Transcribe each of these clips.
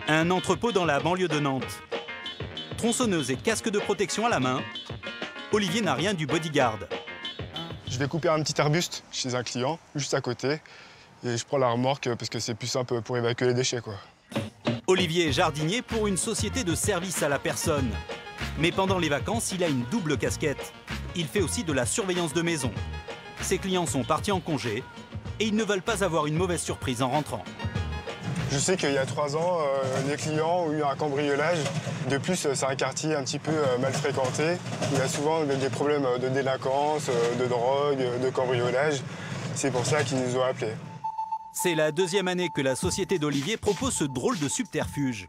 Un entrepôt dans la banlieue de Nantes. Tronçonneuse et casque de protection à la main, Olivier n'a rien du bodyguard. Je vais couper un petit arbuste chez un client, juste à côté, et je prends la remorque parce que c'est plus simple pour évacuer les déchets, quoi. Olivier est jardinier pour une société de service à la personne. Mais pendant les vacances, il a une double casquette. Il fait aussi de la surveillance de maison. Ses clients sont partis en congé et ils ne veulent pas avoir une mauvaise surprise en rentrant. Je sais qu'il y a 3 ans, les clients ont eu un cambriolage. De plus, c'est un quartier un petit peu mal fréquenté. Il y a souvent des problèmes de délinquance, de drogue, de cambriolage. C'est pour ça qu'ils nous ont appelés. C'est la deuxième année que la société d'Olivier propose ce drôle de subterfuge.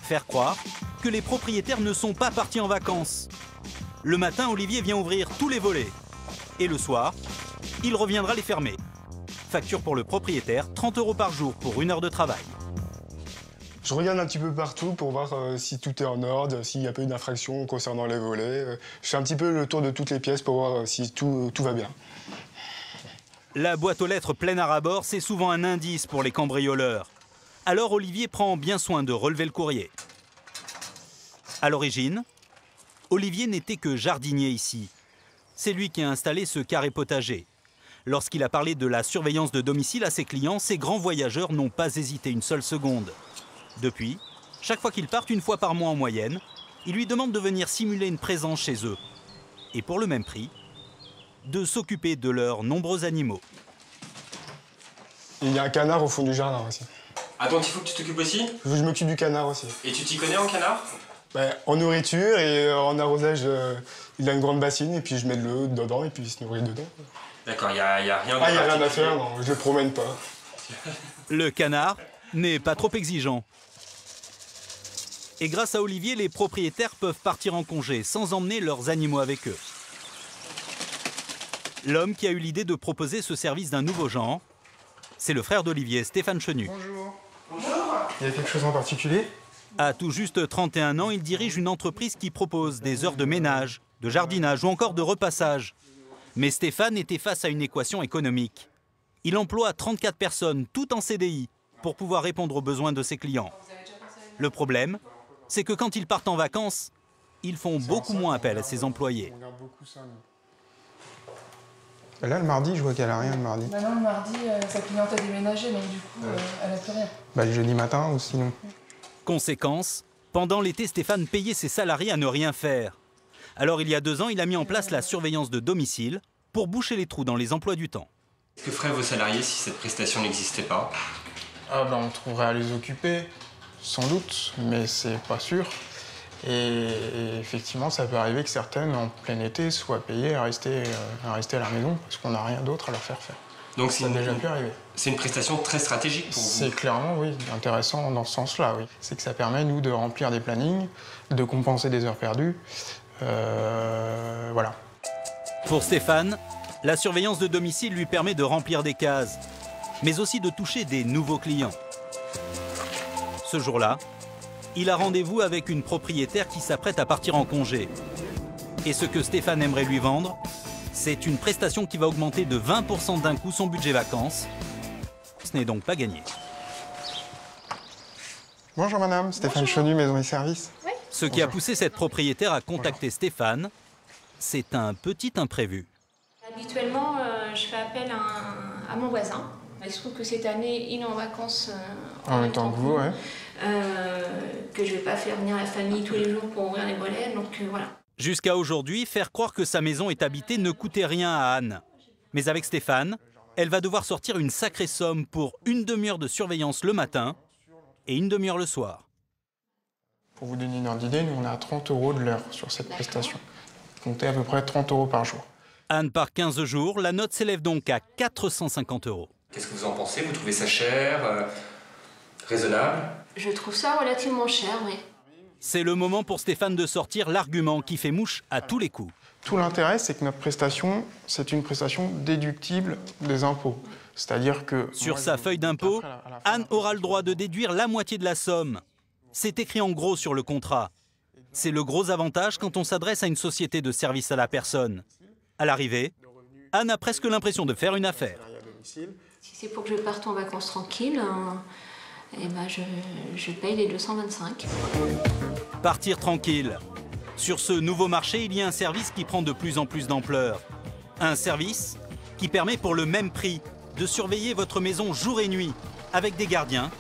Faire croire que les propriétaires ne sont pas partis en vacances. Le matin, Olivier vient ouvrir tous les volets. Et le soir, il reviendra les fermer. Facture pour le propriétaire, 30 € par jour pour 1 heure de travail. Je regarde un petit peu partout pour voir si tout est en ordre, s'il n'y a pas eu d'infraction concernant les volets. Je fais un petit peu le tour de toutes les pièces pour voir si tout va bien. La boîte aux lettres pleine à ras-bord, c'est souvent un indice pour les cambrioleurs. Alors Olivier prend bien soin de relever le courrier. À l'origine, Olivier n'était que jardinier ici. C'est lui qui a installé ce carré potager. Lorsqu'il a parlé de la surveillance de domicile à ses clients, ces grands voyageurs n'ont pas hésité une seule seconde. Depuis, chaque fois qu'ils partent 1 fois par mois en moyenne, ils lui demandent de venir simuler une présence chez eux. Et pour le même prix, de s'occuper de leurs nombreux animaux. Il y a un canard au fond du jardin aussi. Ah donc il faut que tu t'occupes aussi? Je m'occupe du canard aussi. Et tu t'y connais en canard? En nourriture et en arrosage, il a une grande bassine et puis je mets de l'eau dedans et puis il se nourrit dedans. D'accord, il n'y a rien de il n'y a rien à faire, non, je le promène pas. Le canard n'est pas trop exigeant. Et grâce à Olivier, les propriétaires peuvent partir en congé sans emmener leurs animaux avec eux. L'homme qui a eu l'idée de proposer ce service d'un nouveau genre, c'est le frère d'Olivier, Stéphane Chenu. Bonjour. Bonjour. Il y a quelque chose en particulier? À tout juste 31 ans, il dirige une entreprise qui propose des heures de ménage, de jardinage ou encore de repassage. Mais Stéphane était face à une équation économique. Il emploie 34 personnes, toutes en CDI, pour pouvoir répondre aux besoins de ses clients. Le problème, c'est que quand ils partent en vacances, ils font beaucoup moins appel à ses employés. Là, le mardi, je vois qu'elle a rien le mardi. Bah non, le mardi, sa cliente a déménagé, donc du coup, elle a plus rien. Le jeudi matin ou sinon. Conséquence, pendant l'été, Stéphane payait ses salariés à ne rien faire. Alors il y a 2 ans, il a mis en place la surveillance de domicile pour boucher les trous dans les emplois du temps. Que feraient vos salariés si cette prestation n'existait pas? On trouverait à les occuper, sans doute, mais c'est pas sûr. Et effectivement, ça peut arriver que certaines, en plein été, soient payées à rester à la maison parce qu'on n'a rien d'autre à leur faire faire. Donc ça a déjà pu arriver. C'est une prestation très stratégique pour vous? C'est clairement, oui, intéressant dans ce sens-là, oui. C'est que ça permet, nous, de remplir des plannings, de compenser des heures perdues. Voilà. Pour Stéphane, la surveillance de domicile lui permet de remplir des cases, mais aussi de toucher des nouveaux clients. Ce jour-là, il a rendez-vous avec une propriétaire qui s'apprête à partir en congé. Et ce que Stéphane aimerait lui vendre, c'est une prestation qui va augmenter de 20% d'un coup son budget vacances. Ce n'est donc pas gagné. Bonjour madame, Stéphane Chenu, Maison et Services. Oui. Ce qui a poussé cette propriétaire à contacter Stéphane, c'est un petit imprévu. Habituellement, je fais appel à mon voisin. Il se trouve que cette année, il est en vacances en même temps que vous, ouais. Que je ne vais pas faire venir la famille tous les jours pour ouvrir les volets, donc voilà. Jusqu'à aujourd'hui, faire croire que sa maison est habitée ne coûtait rien à Anne. Mais avec Stéphane, elle va devoir sortir une sacrée somme pour 1 demi-heure de surveillance le matin et 1 demi-heure le soir. Pour vous donner une ordre d'idée, nous on est à 30 € de l'heure sur cette prestation. Comptez à peu près 30 € par jour. Anne part 15 jours, la note s'élève donc à 450 €. Qu'est-ce que vous en pensez? Vous trouvez ça cher? Raisonnable? Je trouve ça relativement cher, oui. C'est le moment pour Stéphane de sortir l'argument qui fait mouche à tous les coups. Tout l'intérêt, c'est que notre prestation, c'est une prestation déductible des impôts. C'est-à-dire que... Sur sa feuille d'impôt, Anne aura le droit de déduire la moitié de la somme. C'est écrit en gros sur le contrat. C'est le gros avantage quand on s'adresse à une société de service à la personne. À l'arrivée, Anne a presque l'impression de faire une affaire. Si c'est pour que je parte en vacances tranquille, et ben je paye les 225. Partir tranquille. Sur ce nouveau marché, il y a un service qui prend de plus en plus d'ampleur. Un service qui permet pour le même prix de surveiller votre maison jour et nuit avec des gardiens